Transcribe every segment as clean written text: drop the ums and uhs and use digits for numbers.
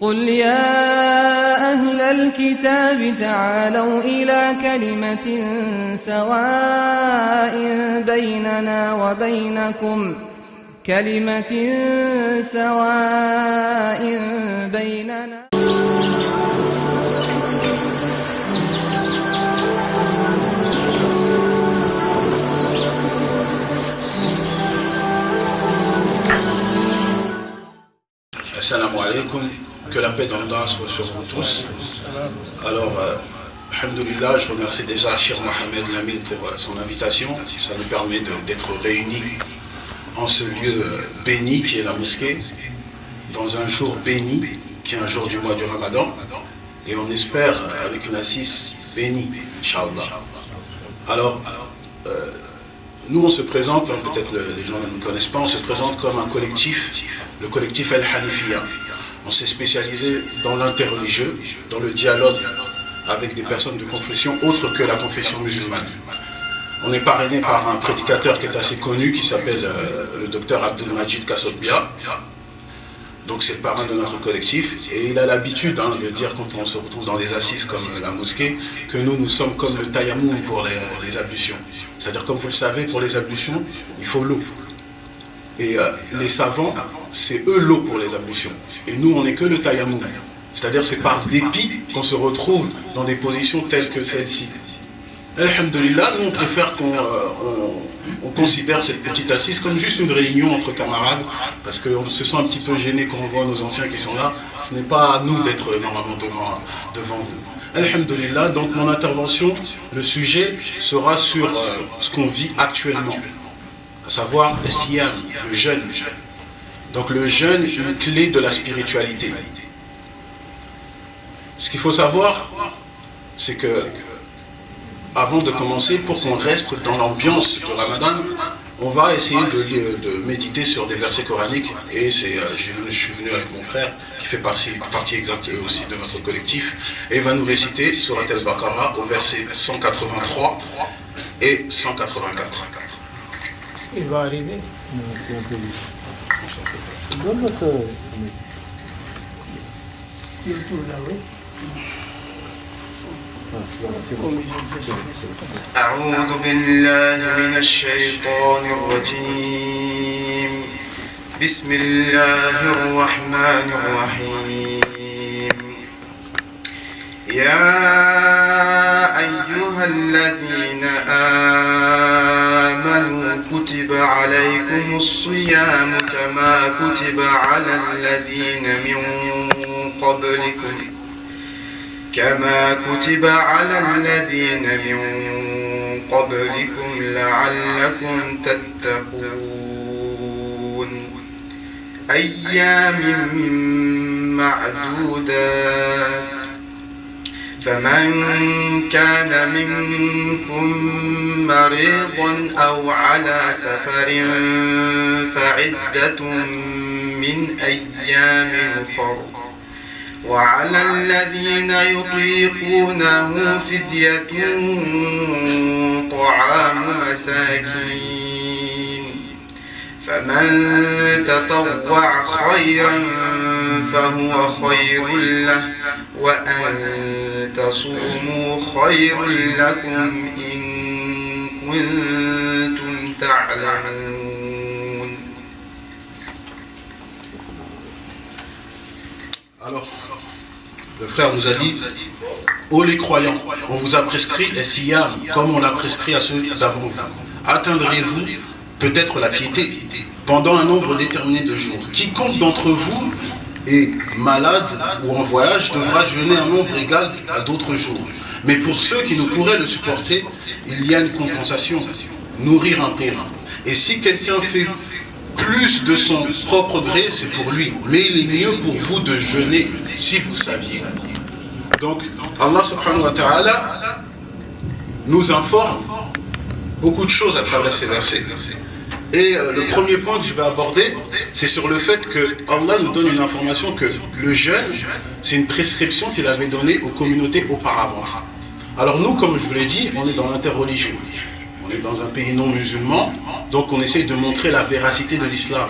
قل يا أهل الكتاب تعالوا إلى كلمة سواء بيننا وبينكم Assalamu alaikum, que la paix d'Allah soit sur vous tous. Alors, alhamdoulilah, je remercie déjà Cheikh Mohamed Lamine pour son invitation. Ça nous permet d'être réunis en ce lieu béni qui est la mosquée, dans un jour béni qui est un jour du mois du Ramadan, et on espère avec une assise bénie, Inch'Allah. Alors, nous on se présente, peut-être les gens ne nous connaissent pas, on se présente comme un collectif, le collectif Al-Hanifiya. On s'est spécialisé dans l'interreligieux, dans le dialogue avec des personnes de confession autre que la confession musulmane. On est parrainé par un prédicateur qui est assez connu, qui s'appelle le docteur Abdul Majid Kassobia. Donc c'est le parrain de notre collectif. Et il a l'habitude de dire, quand on se retrouve dans des assises comme la mosquée, que nous sommes comme le tayammum pour les ablutions. C'est-à-dire, comme vous le savez, pour les ablutions, il faut l'eau. Et les savants, c'est eux l'eau pour les ablutions. Et nous, on n'est que le tayammum. C'est-à-dire, c'est par dépit qu'on se retrouve dans des positions telles que celle-ci. Alhamdulillah, nous on préfère qu'on considère cette petite assise comme juste une réunion entre camarades, parce qu'on se sent un petit peu gêné quand on voit nos anciens qui sont là. Ce n'est pas à nous d'être normalement devant vous. Alhamdulillah, donc mon intervention, le sujet sera sur ce qu'on vit actuellement, à savoir le siyam, le jeûne. Donc le jeûne, une clé de la spiritualité. Ce qu'il faut savoir, c'est que avant de commencer, pour qu'on reste dans l'ambiance du Ramadan, on va essayer de méditer sur des versets coraniques. Et je suis venu avec mon frère, qui fait partie exacte aussi de notre collectif, et il va nous réciter Surat al-Baqarah au verset 183 et 184. Il va arriver. C'est un peu donne votre... أعوذ بالله من الشيطان الرجيم بسم الله الرحمن الرحيم يا أيها الذين آمنوا كتب عليكم الصيام كما كتب على الذين من قبلكم لعلكم تتقون أيام معدودات فمن كان منكم مريضا أو على سفر فعدة من أيام أخر وعلى الذين يطيقونه فدية طعام مساكين فمن تطوع خيرا فهو خير له وأن تصوموا خير لكم إن كنتم تعلمون. Alors, le frère nous a dit, ô les croyants, on vous a prescrit un siyam, comme on l'a prescrit à ceux d'avant vous. Atteindrez-vous peut-être la piété pendant un nombre déterminé de jours. Quiconque d'entre vous est malade ou en voyage devra jeûner un nombre égal à d'autres jours. Mais pour ceux qui ne pourraient le supporter, il y a une compensation, nourrir un pauvre. Et si quelqu'un fait plus de son propre gré, c'est pour lui. Mais il est mieux pour vous de jeûner si vous saviez. Donc, Allah subhanahu wa ta'ala nous informe beaucoup de choses à travers ces versets. Et le premier point que je vais aborder, c'est sur le fait que Allah nous donne une information que le jeûne, c'est une prescription qu'il avait donnée aux communautés auparavant. Alors nous, comme je vous l'ai dit, on est dans l'interreligieux. On est dans un pays non musulman, donc on essaye de montrer la véracité de l'islam.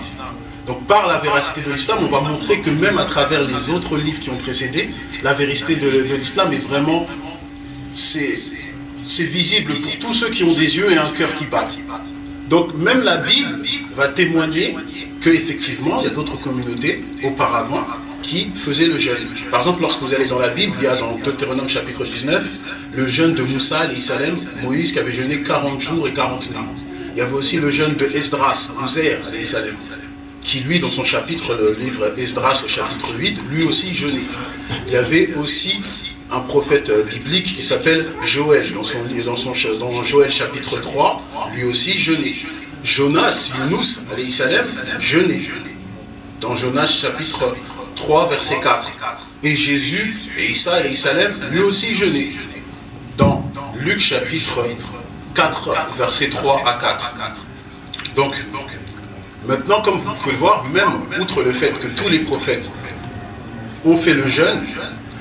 Donc par la véracité de l'islam, on va montrer que même à travers les autres livres qui ont précédé, la véracité de l'islam est vraiment, c'est visible pour tous ceux qui ont des yeux et un cœur qui battent. Donc même la Bible va témoigner qu'effectivement, il y a d'autres communautés auparavant qui faisaient le jeûne. Par exemple, lorsque vous allez dans la Bible, il y a dans Deutéronome chapitre 19, le jeûne de Moussa, alayhi salam, Moïse qui avait jeûné 40 jours et 40 nuits. Il y avait aussi le jeûne de Esdras, Uzair, alayhi salam, qui lui, dans son chapitre, le livre Esdras au chapitre 8, lui aussi jeûnait. Il y avait aussi un prophète biblique qui s'appelle Joël, dans Joël chapitre 3, lui aussi jeûnait. Jonas, Yunus, alayhi salam, jeûnait. Dans Jonas chapitre 3, verset 4. Et Jésus, et Isa, alayhi salam, lui aussi jeûnait. Dans Luc chapitre 4, verset 3 à 4. Donc, maintenant, comme vous pouvez le voir, même outre le fait que tous les prophètes ont fait le jeûne,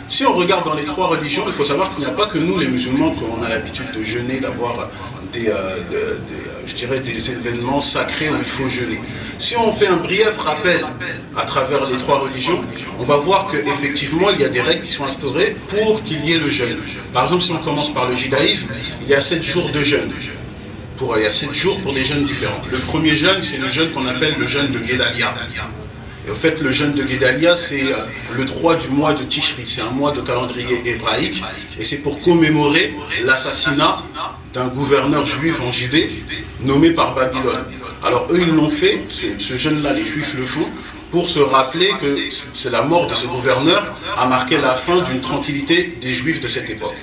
si on regarde dans les trois religions, il faut savoir qu'il n'y a pas que nous, les musulmans, qu'on a l'habitude de jeûner, d'avoir des événements sacrés où il faut jeûner. Si on fait un brief rappel à travers les trois religions, on va voir qu'effectivement, il y a des règles qui sont instaurées pour qu'il y ait le jeûne. Par exemple, si on commence par le judaïsme, il y a 7 jours de jeûne. Il y a 7 jours pour des jeûnes différents. Le premier jeûne, c'est le jeûne qu'on appelle le jeûne de Guédalia. Et au fait, le jeûne de Guédalia, c'est le 3 du mois de Tishri. C'est un mois de calendrier hébraïque. Et c'est pour commémorer l'assassinat d'un gouverneur juif en Judée, nommé par Babylone. Alors eux, ils l'ont fait, ce jeûne-là, les Juifs le font, pour se rappeler que c'est la mort de ce gouverneur a marqué la fin d'une tranquillité des Juifs de cette époque.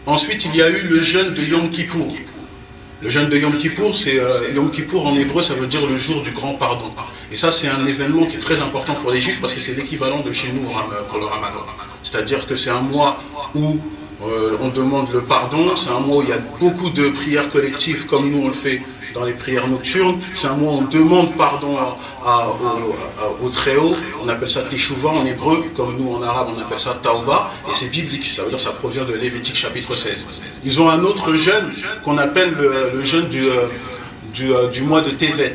Ensuite, il y a eu le jeûne de Yom Kippour. Le jeûne de Yom Kippour, Yom Kippour en hébreu, ça veut dire le jour du grand pardon. Et ça, c'est un événement qui est très important pour les Juifs parce que c'est l'équivalent de chez nous pour le Ramadan. C'est-à-dire que c'est un mois où on demande le pardon, c'est un mois où il y a beaucoup de prières collectives comme nous on le fait dans les prières nocturnes, c'est un mois où on demande pardon au Très-Haut, on appelle ça Teshuvah en hébreu, comme nous en arabe on appelle ça Tauba, et c'est biblique, ça veut dire que ça provient de Lévitique chapitre 16. Ils ont un autre jeûne qu'on appelle le jeûne du mois de Tevet,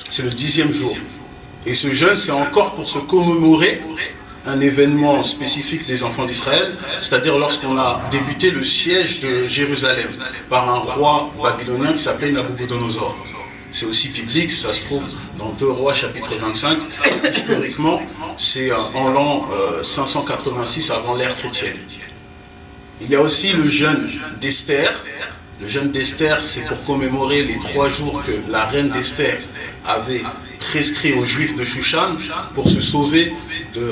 c'est le 10e jour. Et ce jeûne, c'est encore pour se commémorer un événement spécifique des enfants d'Israël, c'est-à-dire lorsqu'on a débuté le siège de Jérusalem par un roi babylonien qui s'appelait Nabucodonosor. C'est aussi biblique, ça se trouve dans 2 Rois chapitre 25. Historiquement, c'est en l'an 586 avant l'ère chrétienne. Il y a aussi le jeûne d'Esther. Le jeûne d'Esther, c'est pour commémorer les 3 jours que la reine d'Esther avait prescrit aux Juifs de Shushan pour se sauver de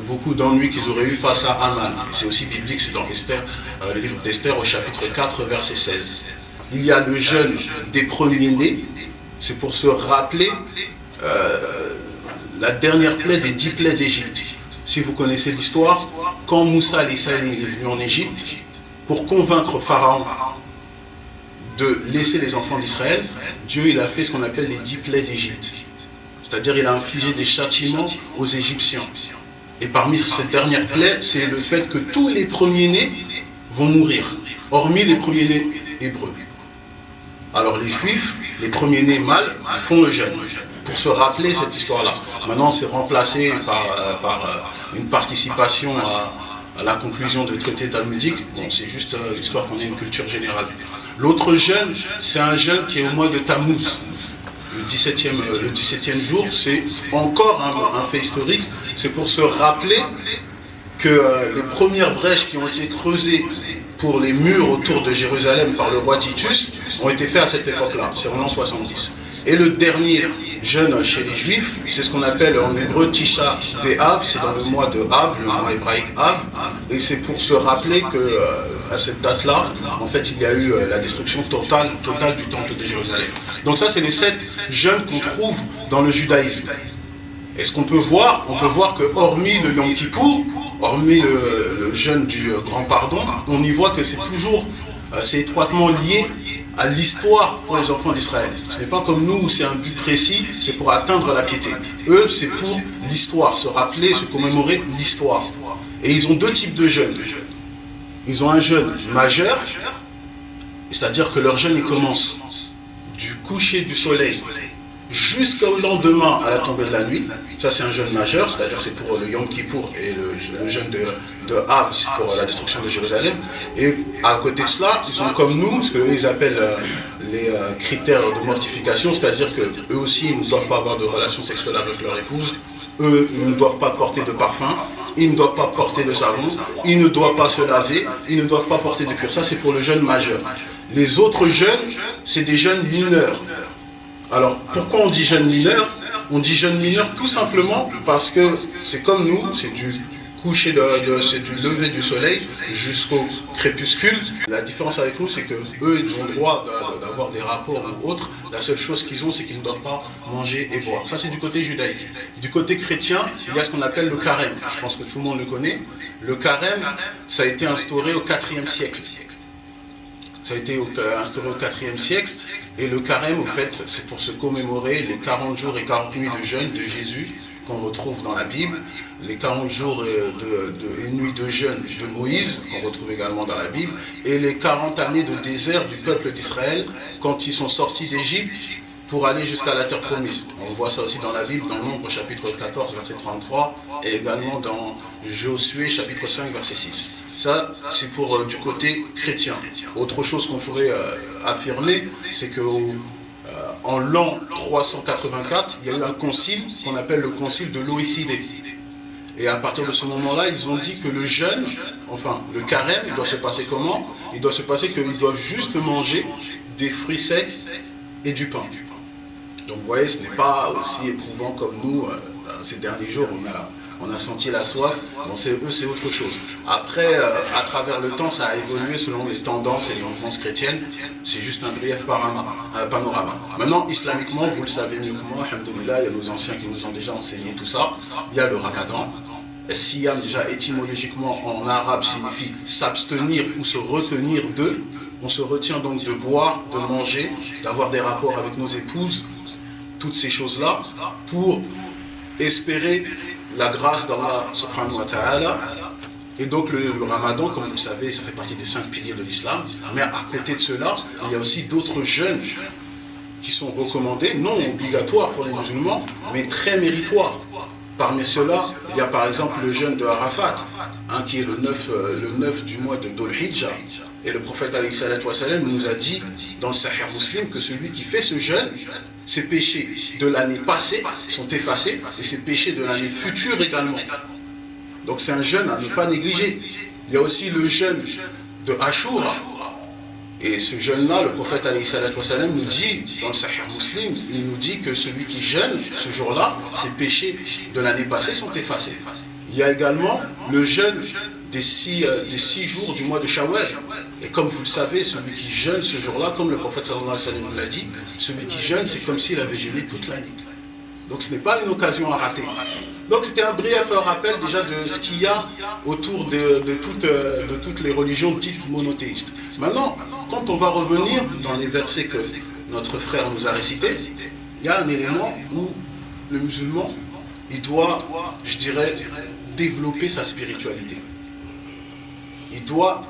beaucoup d'ennuis qu'ils auraient eu face à Haman. C'est aussi biblique, c'est dans Esther, le livre d'Esther au chapitre 4, verset 16. Il y a le jeûne des premiers-nés, c'est pour se rappeler la dernière plaie des 10 plaies d'Égypte. Si vous connaissez l'histoire, quand Moussa alayhi salam est venu en Égypte, pour convaincre Pharaon de laisser les enfants d'Israël, Dieu il a fait ce qu'on appelle les 10 plaies d'Égypte. C'est-à-dire il a infligé des châtiments aux Égyptiens. Et parmi ces dernières plaies, c'est le fait que tous les premiers-nés vont mourir, hormis les premiers-nés hébreux. Alors les Juifs, les premiers-nés mâles, font le jeûne pour se rappeler cette histoire-là. Maintenant c'est remplacé par une participation à la conclusion de traités talmudiques. Bon, c'est juste histoire qu'on ait une culture générale. L'autre jeûne, c'est un jeûne qui est au mois de Tammuz. Le 17e jour, c'est encore un fait historique. C'est pour se rappeler que les premières brèches qui ont été creusées pour les murs autour de Jérusalem par le roi Titus ont été faites à cette époque-là, c'est en l'an 70. Et le dernier jeûne chez les Juifs, c'est ce qu'on appelle en hébreu Tisha B'Av, c'est dans le mois de Av, le mois hébraïque Av, et c'est pour se rappeler que à cette date-là, en fait, il y a eu la destruction totale du temple de Jérusalem. Donc ça, c'est les 7 jeûnes qu'on trouve dans le judaïsme. Et ce qu'on peut voir, que hormis le Yom Kippour, hormis le jeûne du grand pardon, on y voit que c'est étroitement lié à l'histoire pour les enfants d'Israël. Ce n'est pas comme nous où c'est un but précis, c'est pour atteindre la piété. Eux, c'est pour l'histoire, se rappeler, se commémorer l'histoire. Et ils ont 2 types de jeûnes. Ils ont un jeûne majeur, c'est-à-dire que leur jeûne il commence du coucher du soleil jusqu'au lendemain à la tombée de la nuit. Ça c'est un jeûne majeur, c'est-à-dire c'est pour le Yom Kippour et le jeûne de Av, c'est pour la destruction de Jérusalem. Et à côté de cela, ils sont comme nous, ce qu'ils appellent les critères de mortification, c'est-à-dire qu'eux aussi ils ne doivent pas avoir de relations sexuelles avec leur épouse, eux ils ne doivent pas porter de parfum, ils ne doivent pas porter de savon, ils ne doivent pas se laver, ils ne doivent pas porter de cuir. Ça c'est pour le jeûne majeur. Les autres jeûnes, c'est des jeûnes mineurs. Alors, pourquoi on dit jeûne mineur? On dit jeûne mineur tout simplement parce que c'est comme nous, c'est du coucher, c'est du lever du soleil jusqu'au crépuscule. La différence avec nous, c'est que eux, ils ont le droit d'avoir des rapports ou autres. La seule chose qu'ils ont, c'est qu'ils ne doivent pas manger et boire. Ça, c'est du côté judaïque. Du côté chrétien, il y a ce qu'on appelle le carême. Je pense que tout le monde le connaît. Le carême, ça a été instauré au IVe siècle. Ça a été instauré au IVe siècle. Et le carême, au fait, c'est pour se commémorer les 40 jours et 40 nuits de jeûne de Jésus qu'on retrouve dans la Bible, les 40 jours et nuits de jeûne de Moïse, qu'on retrouve également dans la Bible, et les 40 années de désert du peuple d'Israël quand ils sont sortis d'Égypte pour aller jusqu'à la terre promise. On voit ça aussi dans la Bible, dans Nombre chapitre 14, verset 33, et également dans Josué chapitre 5, verset 6. Ça, c'est pour du côté chrétien. Autre chose qu'on pourrait affirmer, c'est qu'en l'an 384, il y a eu un concile qu'on appelle le concile de l'Oïcidé. Et à partir de ce moment-là, ils ont dit que le jeûne, enfin le carême, doit se passer comment? Il doit se passer qu'ils doivent juste manger des fruits secs et du pain. Donc vous voyez, ce n'est pas aussi éprouvant comme nous. Ces derniers jours, on a senti la soif. Bon, eux, c'est autre chose. Après, à travers le temps, ça a évolué selon les tendances et les mouvances chrétiennes. C'est juste un brief panorama. Maintenant, islamiquement, vous le savez mieux que moi, alhamdoulilah, il y a nos anciens qui nous ont déjà enseigné tout ça. Il y a le ramadan. Siyam, déjà étymologiquement en arabe, signifie s'abstenir ou se retenir de. On se retient donc de boire, de manger, d'avoir des rapports avec nos épouses, toutes ces choses-là, pour espérer la grâce d'Allah subhanahu wa ta'ala. Et donc le ramadan, comme vous le savez, ça fait partie des 5 piliers de l'islam. Mais à côté de cela, il y a aussi d'autres jeûnes qui sont recommandés, non obligatoires pour les musulmans, mais très méritoires. Parmi ceux-là, il y a par exemple le jeûne de Arafat, qui est le 9 du mois de Dhul Hijjah. Et le prophète alayhi salatu wa salam nous a dit dans le Sahih Muslim que celui qui fait ce jeûne, ses péchés de l'année passée sont effacés et ses péchés de l'année future également. Donc c'est un jeûne à ne pas négliger. Il y a aussi le jeûne de Ashura. Et ce jeûne-là, le prophète alayhi salatu wa salam nous dit, dans le Sahih Muslim, il nous dit que celui qui jeûne ce jour-là, ses péchés de l'année passée sont effacés. Il y a également le jeûne des 6 jours du mois de Shawwal. Et comme vous le savez, celui qui jeûne ce jour-là, comme le prophète sallallahu alayhi wa sallam nous l'a dit, celui qui jeûne, c'est comme s'il avait jeûné toute l'année. Donc ce n'est pas une occasion à rater. Donc c'était un bref rappel déjà de ce qu'il y a autour de toutes les religions dites monothéistes. Maintenant, quand on va revenir dans les versets que notre frère nous a récités, il y a un élément où le musulman, il doit, je dirais, développer sa spiritualité. Il doit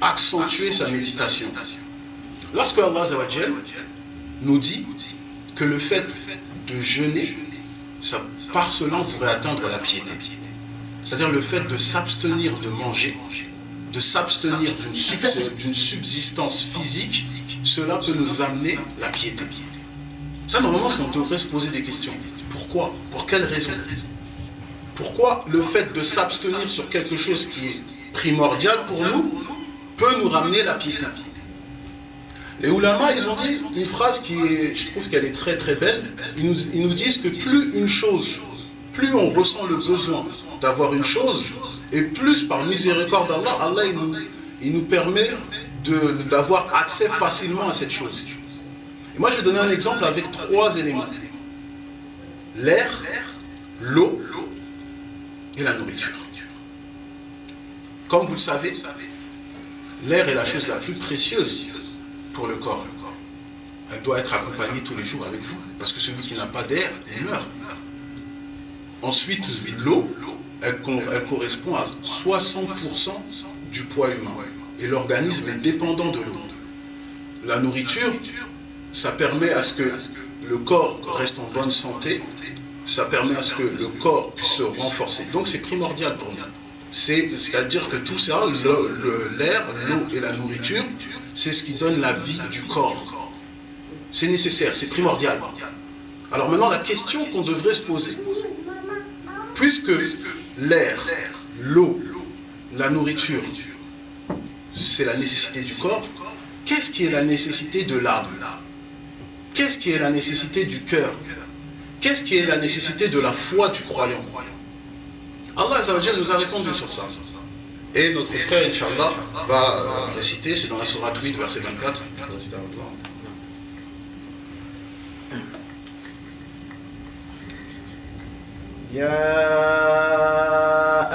accentuer sa méditation. Lorsque Allah Azza wa Jal nous dit que le fait de jeûner, ça, par cela on pourrait atteindre la piété. C'est-à-dire le fait de s'abstenir de manger, de s'abstenir d'une subsistance physique, cela peut nous amener la piété. Ça, normalement, on devrait se poser des questions. Pourquoi? Pour quelle raison? Pourquoi le fait de s'abstenir sur quelque chose qui est primordial pour nous peut nous ramener la piété? Les ulama, ils ont dit une phrase qui est, je trouve qu'elle est très très belle. Ils nous disent que plus on ressent le besoin d'avoir une chose, et plus par miséricorde d'Allah, Allah il nous permet d'avoir accès facilement à cette chose. Et moi je vais donner un exemple avec 3 éléments. L'air, l'eau et la nourriture. Comme vous le savez, l'air est la chose la plus précieuse pour le corps. Elle doit être accompagnée tous les jours avec vous, parce que celui qui n'a pas d'air, il meurt. Ensuite, l'eau, elle correspond à 60% du poids humain. Et l'organisme est dépendant de l'eau. La nourriture, ça permet à ce que le corps reste en bonne santé, ça permet à ce que le corps puisse se renforcer. Donc c'est primordial pour nous. C'est-à-dire que tout ça, l'air, l'eau et la nourriture, c'est ce qui donne la vie du corps. C'est nécessaire, c'est primordial. Alors maintenant, la question qu'on devrait se poser, puisque l'air, l'eau, la nourriture, c'est la nécessité du corps, qu'est-ce qui est la nécessité de l'âme? Qu'est-ce qui est la nécessité du cœur? Qu'est-ce qui est la nécessité de la foi du croyant? Allah Azza wa Jalla nous a répondu sur ça. Et notre frère, Inch'Allah, va réciter, c'est dans la sourate 8, verset 24. يا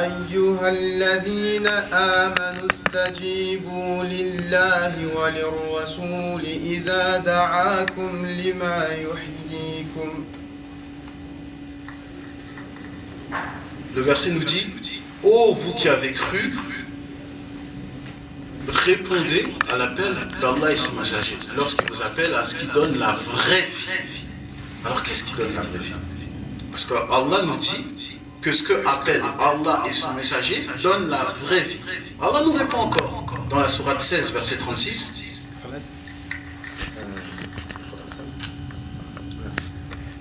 أيها الذين آمنوا استجيبوا لله وللرسول إذا دعاكم لما يحييكم. Le verset nous dit: ô vous qui avez cru, répondez à l'appel d'Allah et son messager lorsqu'il vous appelle à ce qui donne la vraie vie. Alors qu'est-ce qui donne la vraie vie? Parce que Allah nous dit que ce que appelle Allah et son messager donne la vraie vie. Allah nous répond encore dans la sourate 16, verset 36.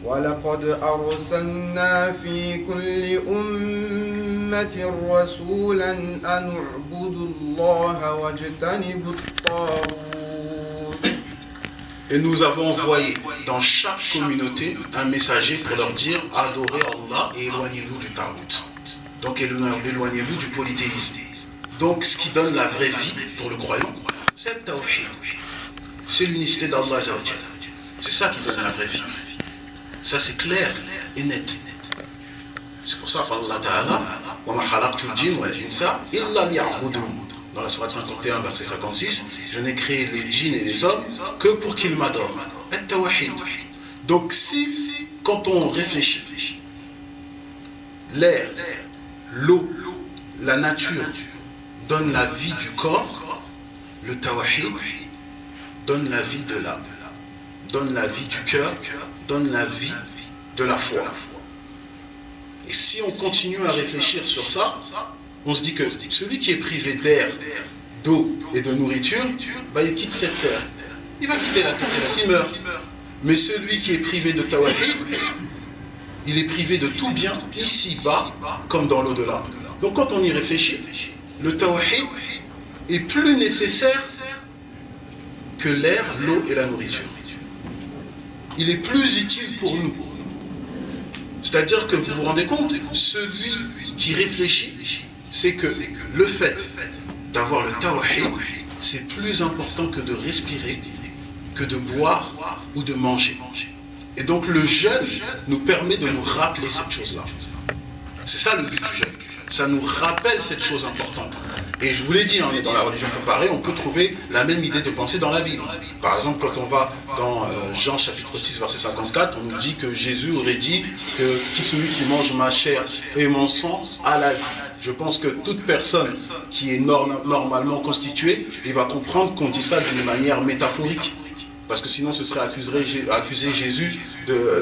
وَلَقَدْ أَرْسَلْنَا فِي كُلِّ أُمَّةٍ رَسُولًا أَنِ اعْبُدُوا اللَّهَ وَاجْتَنِبُوا الطَّاغُوتَ. Et nous avons envoyé dans chaque communauté un messager pour leur dire: adorez Allah et éloignez-vous du tarout. Donc éloignez-vous du polythéisme. Donc ce qui donne la vraie vie pour le croyant, c'est le tawhid. C'est l'unicité d'Allah. C'est ça qui donne la vraie vie. Ça c'est clair et net. C'est pour ça qu'Allah Ta'ala, وَمَا خَلَقْتُ الْجِنَّ وَالْإِنسَ إِلَّا لِيَعْبُدُونِ. Dans la sourate 51, verset 56, je n'ai créé les djinns et les hommes que pour qu'ils m'adorent. At-tawhid. Donc si, quand on réfléchit, l'air, l'eau, la nature donne la vie du corps, le tawhid donne la vie de l'âme, donne la vie du cœur, donne la vie de la foi. Et si on continue à réfléchir sur ça, on se dit que celui qui est privé d'air, d'eau et de nourriture, il quitte cette terre. Il va quitter la terre, il meurt. Mais celui qui est privé de tawhid, il est privé de tout bien, ici-bas, comme dans l'au-delà. Donc quand on y réfléchit, le tawhid est plus nécessaire que l'air, l'eau et la nourriture. Il est plus utile pour nous. C'est-à-dire que vous vous rendez compte, celui qui réfléchit, c'est que le fait d'avoir le tawhid, c'est plus important que de respirer, que de boire ou de manger. Et donc le jeûne nous permet de nous rappeler cette chose-là. C'est ça le but du jeûne. Ça nous rappelle cette chose importante. Et je vous l'ai dit, on est dans la religion comparée, on peut trouver la même idée de pensée dans la Bible. Par exemple, quand on va dans Jean chapitre 6, verset 54, on nous dit que Jésus aurait dit que celui qui mange ma chair et mon sang a la vie. Je pense que toute personne qui est normalement constituée, il va comprendre qu'on dit ça d'une manière métaphorique. Parce que sinon, ce serait accuser Jésus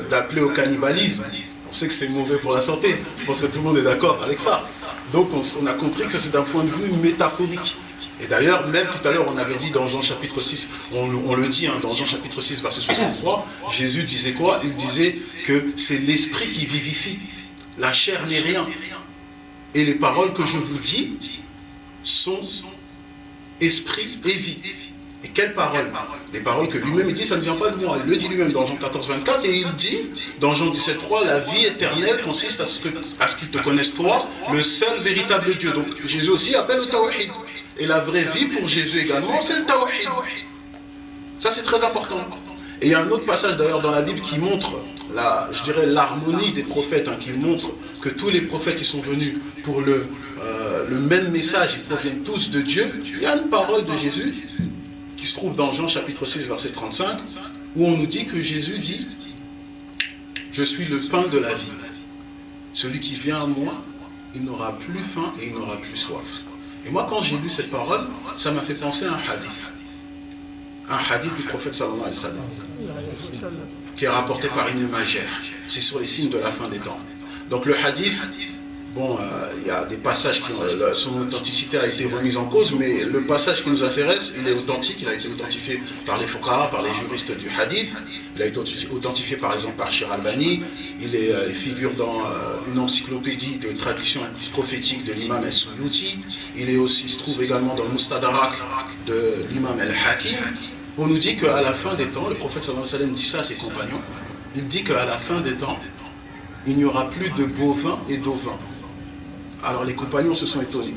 d'appeler au cannibalisme. On sait que c'est mauvais pour la santé. Je pense que tout le monde est d'accord avec ça. Donc on a compris que c'est d'un point de vue métaphorique. Et d'ailleurs, même tout à l'heure, on avait dit dans Jean chapitre 6, on le dit dans Jean chapitre 6, verset 63, Jésus disait quoi? Il disait que c'est l'esprit qui vivifie. La chair n'est rien. Et les paroles que je vous dis sont esprit et vie. Et quelles paroles? Les paroles que lui-même il dit, ça ne vient pas de moi. Il le dit lui-même dans Jean 14, 24, et il dit dans Jean 17, 3, la vie éternelle consiste à ce qu'ils te connaissent toi, le seul véritable Dieu. Donc Jésus aussi appelle au tawhid. Et la vraie vie pour Jésus également, c'est le tawhid. Ça c'est très important. Et il y a un autre passage d'ailleurs dans la Bible qui montre, l'harmonie des prophètes, qui montre que tous les prophètes ils sont venus pour le même message, ils proviennent tous de Dieu. Il y a une parole de Jésus qui se trouve dans Jean chapitre 6 verset 35 où on nous dit que Jésus dit: je suis le pain de la vie, celui qui vient à moi il n'aura plus faim et il n'aura plus soif. Et moi quand j'ai lu cette parole, ça m'a fait penser à un hadith du prophète sallallahu alayhi wa sallam. qui est rapporté par Ibn Majah. C'est sur les signes de la fin des temps. Donc le hadith, bon, il y a des passages qui son authenticité a été remise en cause, mais le passage qui nous intéresse, il est authentique, il a été authentifié par les fuqaha, par les juristes du hadith, il a été authentifié par exemple par Shir Albani, il figure dans une encyclopédie de traduction prophétique de l'imam As-Suyuti, il se trouve également dans le Mustadrak de l'imam Al-Hakim. On nous dit qu'à la fin des temps, le prophète sallallahu alayhi wa sallam dit ça à ses compagnons, il dit qu'à la fin des temps, il n'y aura plus de bovins et d'ovins. Alors les compagnons se sont étonnés.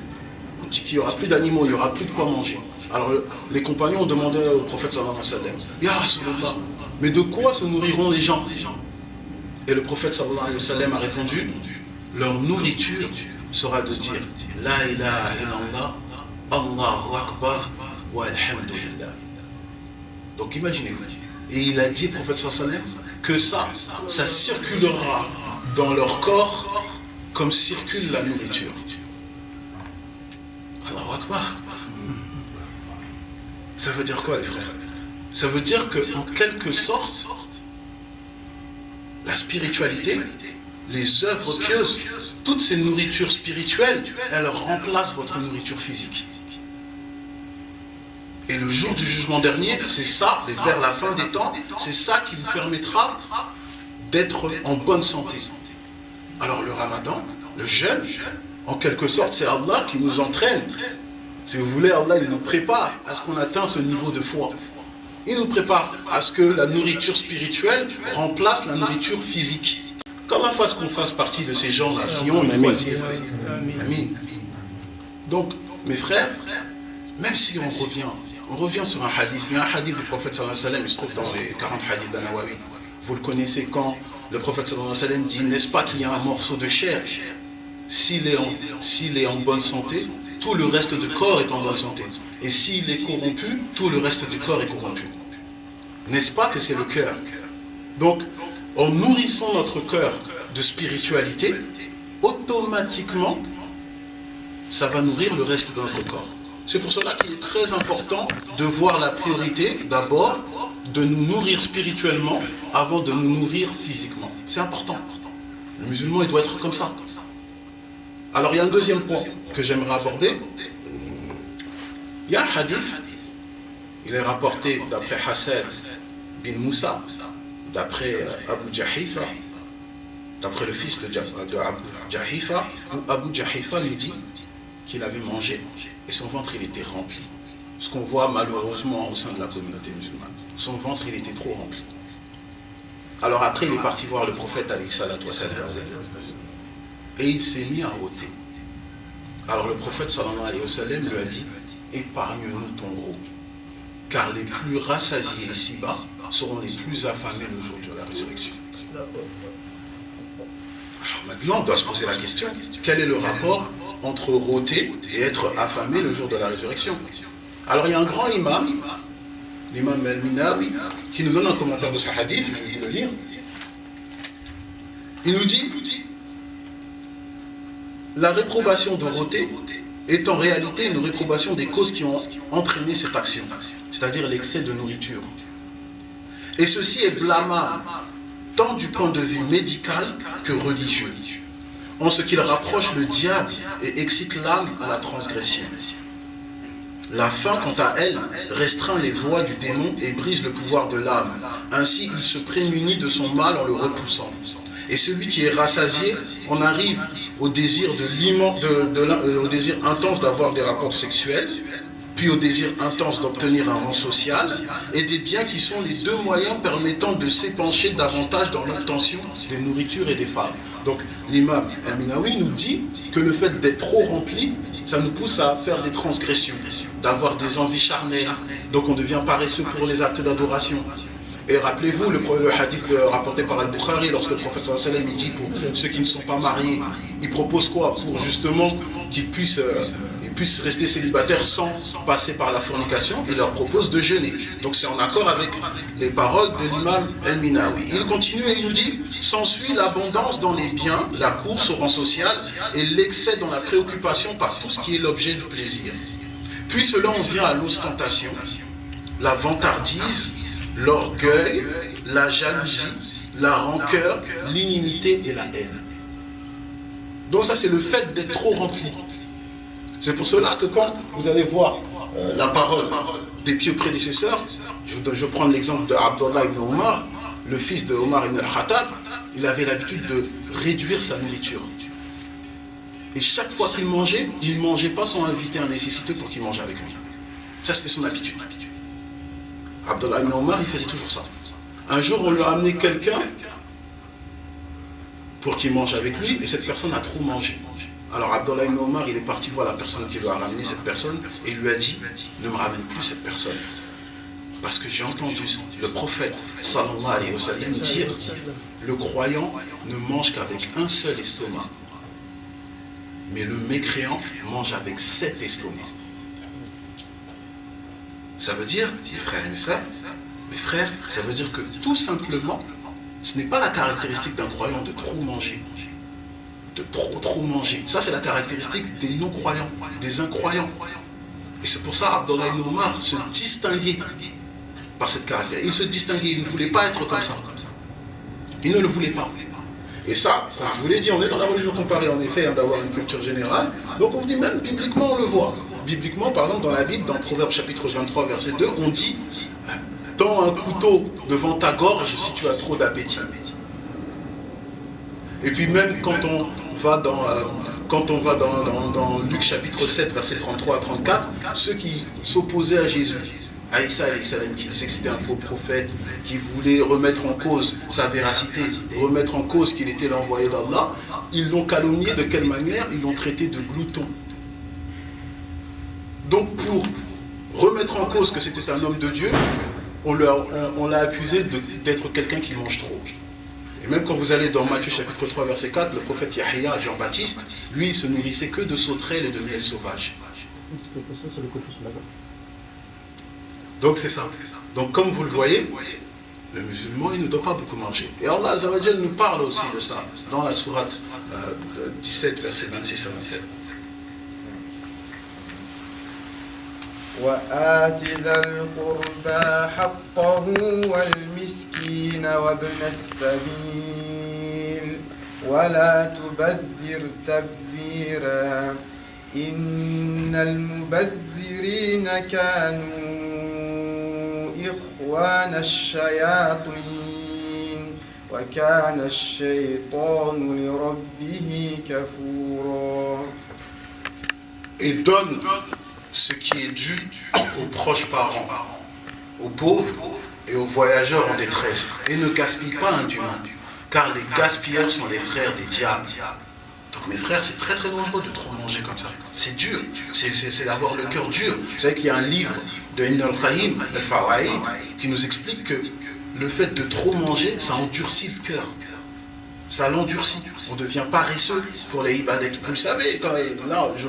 On dit qu'il n'y aura plus d'animaux, il n'y aura plus de quoi manger. Alors les compagnons ont demandé au prophète sallallahu alayhi wa sallam, Ya Rasulullah, mais de quoi se nourriront les gens? Et le prophète sallallahu alayhi wa sallam a répondu, leur nourriture sera de dire La ilaha illallah, Allahu Akbar, wa alhamdulillah. Donc imaginez-vous. Et il a dit, le prophète sallallahu alayhi wa sallam, que ça circulera dans leur corps comme circule la nourriture. Allahu Akbar. Ça veut dire quoi les frères? Ça veut dire qu'en quelque sorte, la spiritualité, les œuvres pieuses, toutes ces nourritures spirituelles, elles remplacent votre nourriture physique. Et le jour du jugement dernier, c'est ça, et vers la fin des temps, c'est ça qui vous permettra d'être en bonne santé. Alors le ramadan, le jeûne, en quelque sorte, c'est Allah qui nous entraîne. Si vous voulez, Allah, il nous prépare à ce qu'on atteigne ce niveau de foi. Il nous prépare à ce que la nourriture spirituelle remplace la nourriture physique. Qu'Allah fasse qu'on fasse partie de ces gens-là qui ont une foi si élevée. Amin. Donc, mes frères, même si on revient sur un hadith, mais un hadith du prophète sallallahu alayhi wa sallam, il se trouve dans les 40 hadiths d'An-Nawawi. Vous le connaissez quand le prophète sallallahu alayhi wa sallam dit, n'est-ce pas qu'il y a un morceau de chair, s'il est en bonne santé, tout le reste du corps est en bonne santé. Et s'il est corrompu, tout le reste du corps est corrompu. N'est-ce pas que c'est le cœur? Donc, en nourrissant notre cœur de spiritualité, automatiquement, ça va nourrir le reste de notre corps. C'est pour cela qu'il est très important de voir la priorité, d'abord, de nous nourrir spirituellement avant de nous nourrir physiquement. C'est important. Le musulman, il doit être comme ça. Alors, il y a un deuxième point que j'aimerais aborder. Il y a un hadith, il est rapporté d'après Hassan bin Moussa, d'après Abu Jahifa, d'après le fils de Abu Jahifa, où Abu Jahifa nous dit qu'il avait mangé et son ventre il était rempli. Ce qu'on voit malheureusement au sein de la communauté musulmane. Son ventre il était trop rempli. Alors après il est parti voir le prophète alayhi salatu wa salam et il s'est mis à ôter. Alors le prophète sallallahu alayhi wa sallam lui a dit, épargne-nous ton gros, car les plus rassasiés ici-bas seront les plus affamés le jour de la résurrection. Alors maintenant on doit se poser la question, quel est le rapport entre rôter et être affamé le jour de la résurrection? Alors il y a un grand imam, l'imam Al-Minawi, qui nous donne un commentaire de ce hadith, je vais vous le lire. Il nous dit, la réprobation de rôter est en réalité une réprobation des causes qui ont entraîné cette action, c'est-à-dire l'excès de nourriture. Et ceci est blâmable, tant du point de vue médical que religieux, en ce qu'il rapproche le diable et excite l'âme à la transgression. La faim, quant à elle, restreint les voies du démon et brise le pouvoir de l'âme. Ainsi, il se prémunit de son mal en le repoussant. Et celui qui est rassasié en arrive au désir, au désir intense d'avoir des rapports sexuels, puis au désir intense d'obtenir un rang social, et des biens qui sont les deux moyens permettant de s'épancher davantage dans l'obtention des nourritures et des femmes. Donc l'imam Al-Minawi nous dit que le fait d'être trop rempli, ça nous pousse à faire des transgressions, d'avoir des envies charnelles, donc on devient paresseux pour les actes d'adoration. Et rappelez-vous le hadith rapporté par Al-Bukhari, lorsque le prophète sallallahu alayhi wa sallam dit pour ceux qui ne sont pas mariés, il propose quoi? Pour justement qu'ils puissent rester célibataires sans passer par la fornication, il leur propose de jeûner. Donc c'est en accord avec les paroles de l'imam Al-Minawi. Il continue et il nous dit, s'ensuit l'abondance dans les biens, la course au rang social et l'excès dans la préoccupation par tout ce qui est l'objet du plaisir. Puis cela en vient à l'ostentation, la vantardise l'orgueil, la jalousie, la rancœur, l'inimité et la haine. Donc ça c'est le fait d'être trop rempli. C'est pour cela que quand vous allez voir la parole des pieux prédécesseurs, je prends l'exemple de Abdullah ibn Omar, le fils de Omar ibn al-Khattab, il avait l'habitude de réduire sa nourriture. Et chaque fois qu'il ne mangeait pas sans inviter un nécessiteux pour qu'il mange avec lui. Ça c'était son habitude. Abdullah ibn Omar, il faisait toujours ça. Un jour, on lui a amené quelqu'un pour qu'il mange avec lui, et cette personne a trop mangé. Alors Abdullah ibn Omar, il est parti voir la personne qui lui a ramené cette personne, et il lui a dit, ne me ramène plus cette personne. Parce que j'ai entendu le prophète, sallallahu alayhi wa sallam, dire, le croyant ne mange qu'avec un seul estomac. Mais le mécréant mange avec 7 estomacs. Ça veut dire, mes frères et mes sœurs, mes frères, ça veut dire que tout simplement, ce n'est pas la caractéristique d'un croyant de trop manger. De trop manger. Ça, c'est la caractéristique des non-croyants, des incroyants. Et c'est pour ça Abdullah ibn Omar se distinguait par cette caractéristique. Il se distinguait, il ne voulait pas être comme ça. Il ne le voulait pas. Et ça, comme je vous l'ai dit, on est dans la religion comparée, on essaie d'avoir une culture générale. Donc on dit même, bibliquement, on le voit. Bibliquement, par exemple, dans la Bible, dans Proverbe chapitre 23, verset 2, on dit « Tends un couteau devant ta gorge si tu as trop d'appétit. » Et puis même quand on va dans Luc chapitre 7, verset 33 à 34, ceux qui s'opposaient à Jésus, à Isa alayhi salam, qui disait que c'était un faux prophète, qui voulait remettre en cause sa véracité, remettre en cause qu'il était l'envoyé d'Allah, ils l'ont calomnié de quelle manière? Ils l'ont traité de glouton. Donc pour remettre en cause que c'était un homme de Dieu, on l'a accusé d'être quelqu'un qui mange trop. Et même quand vous allez dans Matthieu chapitre 3 verset 4, le prophète Yahya, Jean-Baptiste, lui il se nourrissait que de sauterelles et de miel sauvage. Donc c'est ça. Donc comme vous le voyez, le musulman il ne doit pas beaucoup manger. Et Allah Azza wa Jal nous parle aussi de ça dans la sourate 17 verset 26 à 27. وآت ذا القربى حقه والمسكين وابن السبيل ولا تبذر تبذيرا إن المبذرين كانوا إخوان الشياطين وكان الشيطان لربه كفورا. Et donne ce qui est dû aux proches parents, aux pauvres et aux voyageurs en détresse. Et ne gaspille pas indûment, car les gaspilleurs sont les frères des diables. Donc mes frères, c'est très très dangereux de trop manger comme ça. C'est dur, c'est d'avoir le cœur dur. Vous savez qu'il y a un livre de Ibn al-Qayyim, al-Fawaïd, qui nous explique que le fait de trop manger, ça endurcit le cœur. Ça l'endurcit. On devient paresseux pour les ibadat. Vous le savez, là, je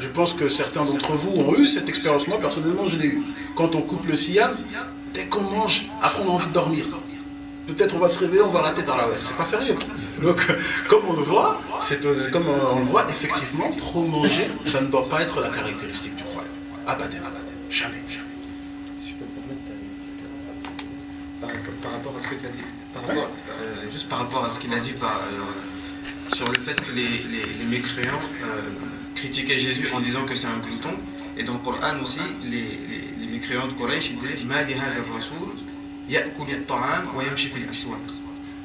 pense que certains d'entre vous ont eu cette expérience. Moi, personnellement, je l'ai eu. Quand on coupe le siyam, dès qu'on mange, après on a envie de dormir. Peut-être on va se réveiller, on va rater dans la ouais. C'est pas sérieux. Donc, comme on le voit, effectivement, trop manger, ça ne doit pas être la caractéristique du croyant. Abadan, jamais. Si je peux me permettre, par rapport à ce que tu as dit, juste par rapport à ce qu'il a dit sur le fait que les mécréants critiquaient Jésus en disant que c'est un glouton, et dans le Coran aussi, les mécréants de Quraysh ils disaient Ma li hadha ar-rasoul ya'kul at-ta'am wa yamshi fil aswaq.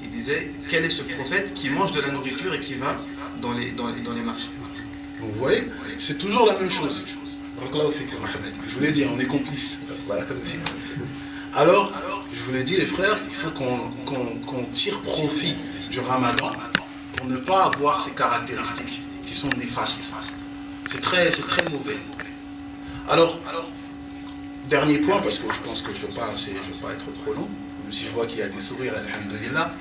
Ils disaient quel est ce prophète qui mange de la nourriture et qui va dans les marchés. Vous voyez, c'est toujours la même chose. Je vous l'ai dit, on est complices. Alors, je vous l'ai dit les frères, il faut qu'on tire profit du Ramadan pour ne pas avoir ces caractéristiques qui sont néfastes. C'est très mauvais. Alors, dernier point, parce que je pense que je ne veux pas être trop long, même si je vois qu'il y a des sourires, alhamdoulilah.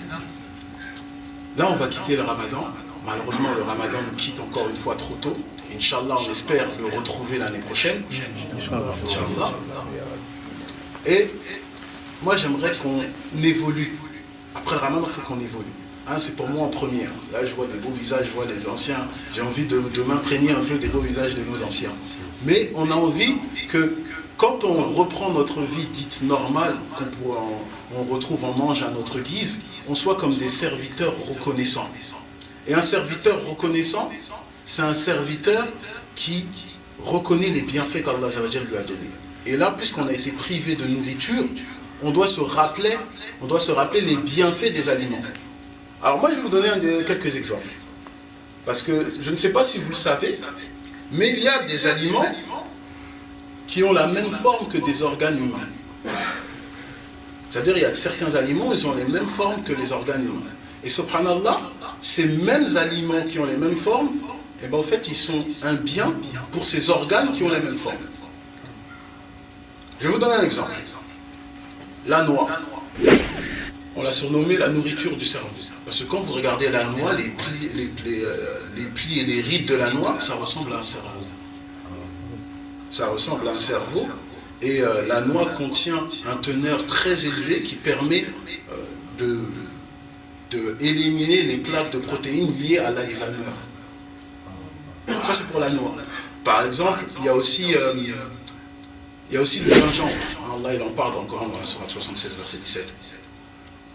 Là, on va quitter le Ramadan. Malheureusement, le Ramadan nous quitte encore une fois trop tôt. Inch'Allah, on espère le retrouver l'année prochaine. Inch'Allah. Et moi, j'aimerais qu'on évolue. Après le Ramadan, il faut qu'on évolue. C'est pour moi en première. Là, je vois des beaux visages, je vois des anciens. J'ai envie de m'imprégner un peu des beaux visages de nos anciens. Mais on a envie que quand on reprend notre vie dite normale, on retrouve, on mange à notre guise, on soit comme des serviteurs reconnaissants. Et un serviteur reconnaissant, c'est un serviteur qui reconnaît les bienfaits qu'Allah lui a donnés. Et là, puisqu'on a été privé de nourriture, on doit se rappeler les bienfaits des aliments. Alors moi, je vais vous donner quelques exemples. Parce que je ne sais pas si vous le savez, mais il y a des aliments qui ont la même forme que des organes humains. C'est-à-dire, il y a certains aliments, ils ont les mêmes formes que les organes humains. Et subhanallah, ces mêmes aliments qui ont les mêmes formes, eh ben, en fait, ils sont un bien pour ces organes qui ont les mêmes formes. Je vais vous donner un exemple. La noix. On l'a surnommée la nourriture du cerveau. Parce que quand vous regardez la noix, les plis et les rides de la noix, ça ressemble à un cerveau. Ça ressemble à un cerveau. Et la noix contient un teneur très élevé qui permet de éliminer les plaques de protéines liées à l'Alzheimer. Ça, c'est pour la noix. Par exemple, il y a aussi le gingembre. Allah, il en parle dans le Coran, dans la sourate 76, verset 17.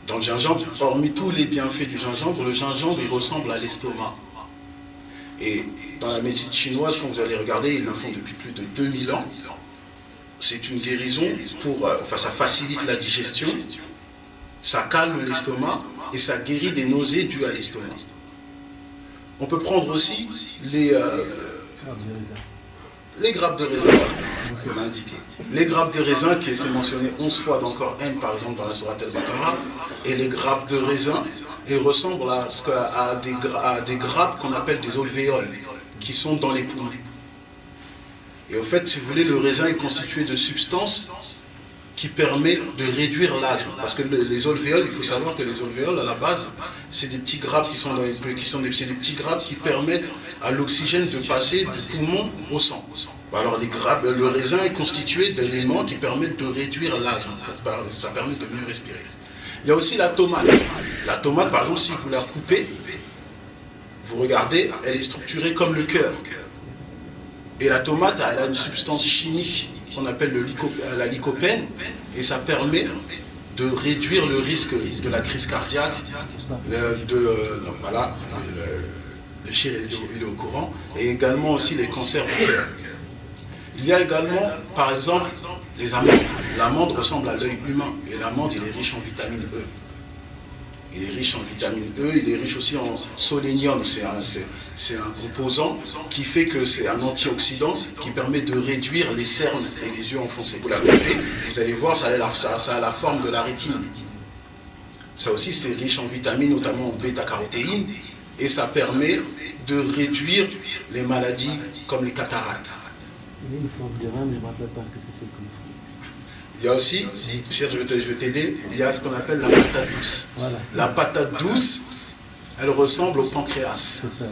Dans le gingembre, hormis tous les bienfaits du gingembre, le gingembre, il ressemble à l'estomac. Et dans la médecine chinoise, quand vous allez regarder, ils le font depuis plus de 2000 ans. C'est une guérison ça facilite la digestion, ça calme l'estomac et ça guérit des nausées dues à l'estomac. On peut prendre aussi les grappes de raisin, on m'a indiqué. Les grappes de raisin, qui est mentionné 11 fois dans le Coran, par exemple dans la sourate Al-Baqarah, et les grappes de raisin, elles ressemblent à des grappes qu'on appelle des alvéoles, qui sont dans les poumons. Et au fait, si vous voulez, le raisin est constitué de substances qui permettent de réduire l'asthme. Parce que les alvéoles, il faut savoir que les alvéoles, à la base, c'est des petits grappes c'est des petits grappes qui permettent à l'oxygène de passer du poumon au sang. Alors le raisin est constitué d'éléments qui permettent de réduire l'asthme. Ça permet de mieux respirer. Il y a aussi la tomate. La tomate, par exemple, si vous la coupez, vous regardez, elle est structurée comme le cœur. Et la tomate, elle a une substance chimique qu'on appelle la lycopène, et ça permet de réduire le risque de la crise cardiaque. Le chir il est au courant, et également aussi les cancers du cœur. Il y a également, par exemple, les amandes. L'amande ressemble à l'œil humain, et l'amande, il est riche en vitamine E. Il est riche en vitamine E, il est riche aussi en sélénium. C'est un composant qui fait que c'est un antioxydant qui permet de réduire les cernes et les yeux enfoncés. Vous la coupez, vous allez voir, ça a la forme de la rétine. Ça aussi, c'est riche en vitamines, notamment en bêta-carotéine, et ça permet de réduire les maladies comme les cataractes. Il y a une forme de rein, mais je ne me rappelle pas que c'est comme Il y a aussi, je vais t'aider, il y a ce qu'on appelle la patate douce. Voilà. La patate douce, elle ressemble au pancréas. C'est ça.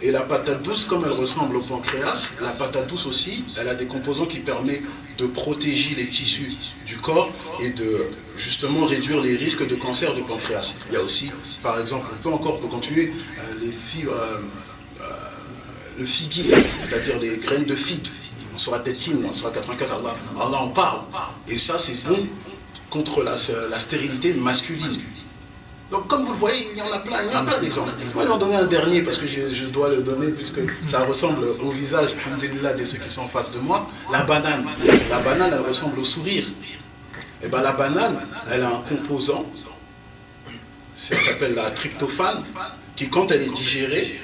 Et la patate douce, comme elle ressemble au pancréas, la patate douce aussi, elle a des composants qui permettent de protéger les tissus du corps et de justement réduire les risques de cancer du pancréas. Il y a aussi, par exemple, on peut encore continuer, les fibres, le figuier, c'est-à-dire les graines de figue. On sera tétine, on sera 95, Allah en parle. Et ça, c'est bon contre la stérilité masculine. Donc, comme vous le voyez, il y en a plein d'exemples. Moi, je vais en donner un dernier parce que je dois le donner puisque ça ressemble au visage, alhamdulillah, de ceux qui sont en face de moi. La banane. La banane, elle ressemble au sourire. Et bien, la banane, elle a un composant, ça s'appelle la tryptophane, qui, quand elle est digérée,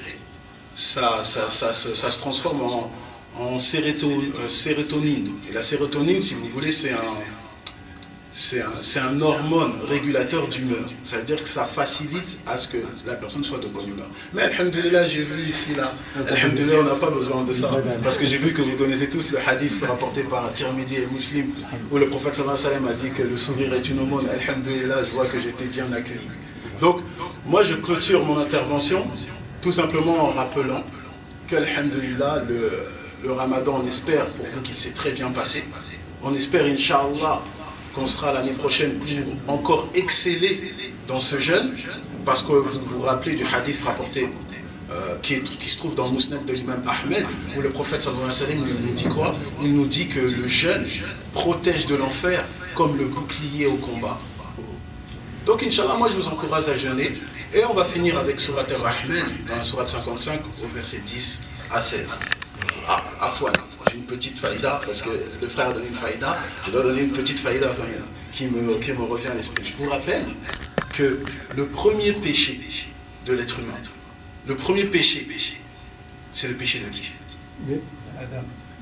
ça se transforme en sérotonine. Et la sérotonine, si vous voulez, c'est un hormone régulateur d'humeur. Ça veut dire que ça facilite à ce que la personne soit de bonne humeur. Mais alhamdulillah, j'ai vu ici, là, alhamdulillah, on n'a pas besoin de ça. Parce que j'ai vu que vous connaissez tous le hadith rapporté par Tirmidhi et Muslim, où le prophète sallallahu alayhi wa sallam a dit que le sourire est une aumône. Alhamdulillah, je vois que j'ai été bien accueilli. Donc, moi, je clôture mon intervention tout simplement en rappelant que, alhamdulillah, le ramadan, on espère pour vous qu'il s'est très bien passé. On espère, inch'Allah, qu'on sera l'année prochaine pour encore exceller dans ce jeûne, parce que vous vous rappelez du hadith rapporté qui se trouve dans le Mousnad de l'imam Ahmed, où le prophète sallallahu alayhi wa sallam nous dit quoi? Il nous dit que le jeûne protège de l'enfer comme le bouclier au combat. Donc Inch'Allah, moi je vous encourage à jeûner, et on va finir avec Surat Ar-Rahman, dans la Surat 55, au verset 10 à 16. Ah, Afwan, j'ai une petite faïda, parce que le frère a donné une faïda, je dois donner une petite faïda quand même, qui me revient à l'esprit. Je vous rappelle que le premier péché de l'être humain, le premier péché, c'est le péché de qui?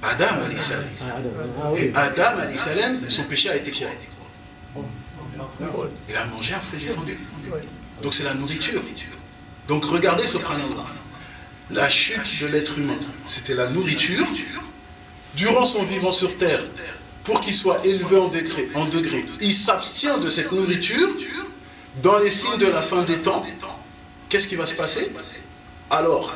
Adam alayhi salam. Et Adam alayhi salam, son péché a été quoi? Il a mangé un fruit défendu. Donc c'est la nourriture. Donc regardez subhanallah. La chute de l'être humain, c'était la nourriture. Durant son vivant sur terre, pour qu'il soit élevé en degré, il s'abstient de cette nourriture. Dans les signes de la fin des temps, qu'est-ce qui va se passer? Alors,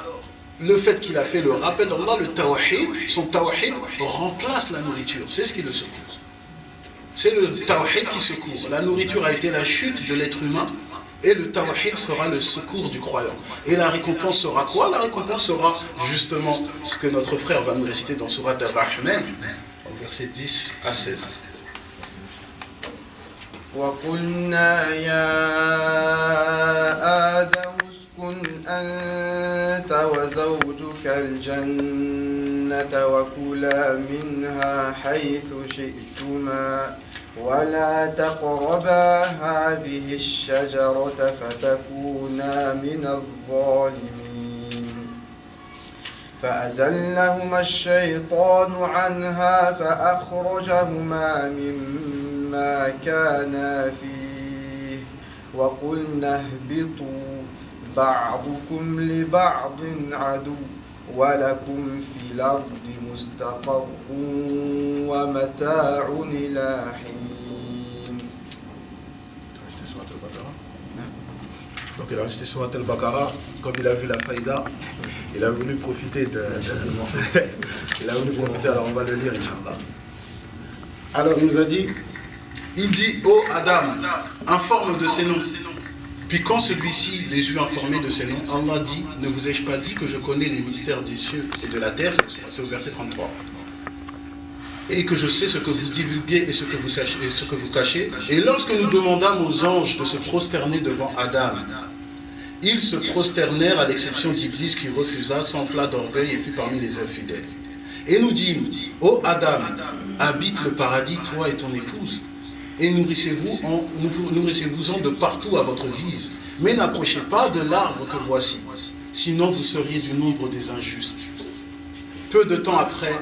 le fait qu'il a fait le rappel d'Allah, le tawhid, son tawhid remplace la nourriture. C'est ce qui le secourt. C'est le tawhid qui secourt. La nourriture a été la chute de l'être humain, et le tawhid sera le secours du croyant. Et la récompense sera quoi? La récompense sera justement ce que notre frère va nous réciter dans Surat Ar-Rahman, au verset 10 à 16. وقلنا يا آدم اسكن أنت وزوجك الجنة وكلا منها حيث شئتما ولا تقربا هذه الشجرة فتكونا من الظالمين فأزلهما الشيطان عنها فأخرجهما مما كانا فيه وقلنا اهبطوا بعضكم لبعض عدو ولكم في الأرض مستقر ومتاع إلى حين. Donc il a resté sur Al-Baqarah, comme il a vu la faïda, il a voulu profiter il a voulu profiter, alors on va le lire, Inch'Allah. Alors il nous a dit, il dit, ô Adam, informe de ses noms. Puis quand celui-ci les eut informés de ses noms, Allah dit, ne vous ai-je pas dit que je connais les mystères des cieux et de la terre, c'est au verset 33. Et que je sais ce que vous divulguez et ce que vous cachez. Et lorsque nous demandâmes aux anges de se prosterner devant Adam, ils se prosternèrent à l'exception d'Iblis qui refusa, s'enfla d'orgueil et fut parmi les infidèles. Et nous dîmes, ô Adam, habite le paradis, toi et ton épouse, et nourrissez-vous-en de partout à votre guise. Mais n'approchez pas de l'arbre que voici, sinon vous seriez du nombre des injustes. Peu de temps après,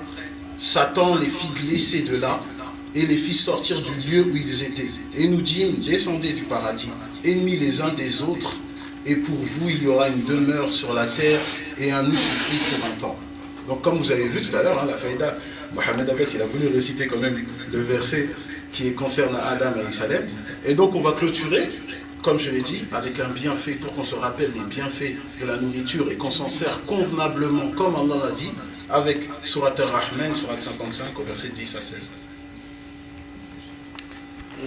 Satan les fit glisser de là et les fit sortir du lieu où ils étaient. Et nous dîmes, descendez du paradis, ennemis les uns des autres, et pour vous il y aura une demeure sur la terre et un usufruit pour un temps. Donc comme vous avez vu tout à l'heure, la faïda, Mohamed Abbas, il a voulu réciter quand même le verset qui concerne Adam alayhi salam. Et donc on va clôturer, comme je l'ai dit, avec un bienfait pour qu'on se rappelle les bienfaits de la nourriture et qu'on s'en sert convenablement, comme Allah l'a dit, avec Surat Ar-Rahman, Surat 55, au verset 10 à 16.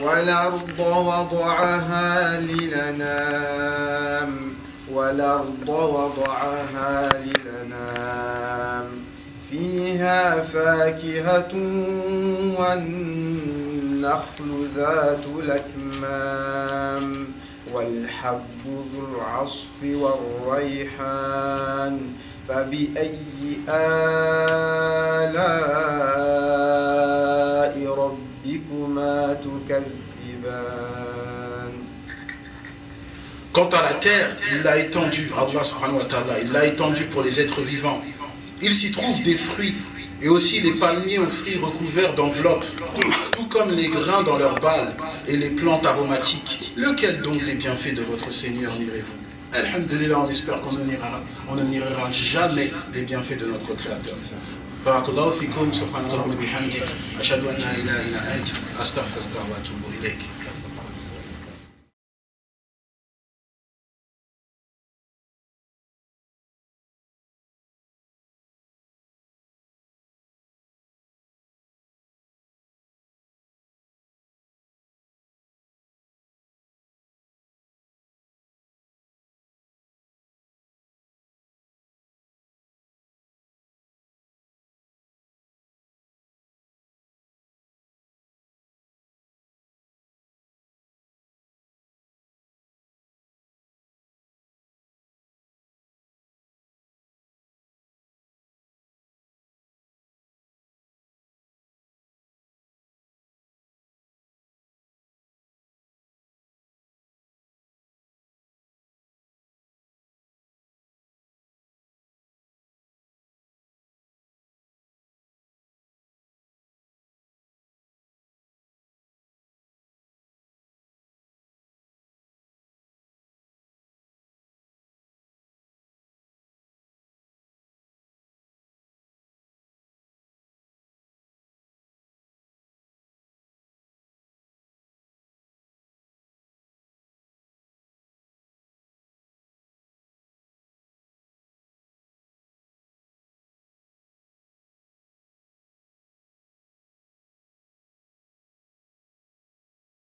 والأرض وضعها للأنام والأرض وضعها للأنام فيها فاكهة والنخل ذات الأكمام والحب ذو العصف والريحان فبأي آلاء ربكما تكذبان. Quant à la terre, il l'a étendue, Allah subhanahu wa ta'ala, il l'a étendue pour les êtres vivants. Il s'y trouve des fruits et aussi les palmiers aux fruits recouverts d'enveloppes, tout comme les grains dans leurs balles et les plantes aromatiques. Lequel donc des bienfaits de votre Seigneur nirez-vous? Alhamdulillah, on espère qu'on ne n'iera jamais les bienfaits de notre Créateur. Barakallahu fikum, subhanallah wa bihamdik, ashhadu an la ilaha illa ant, astaghfiruka wa atubu ilayk.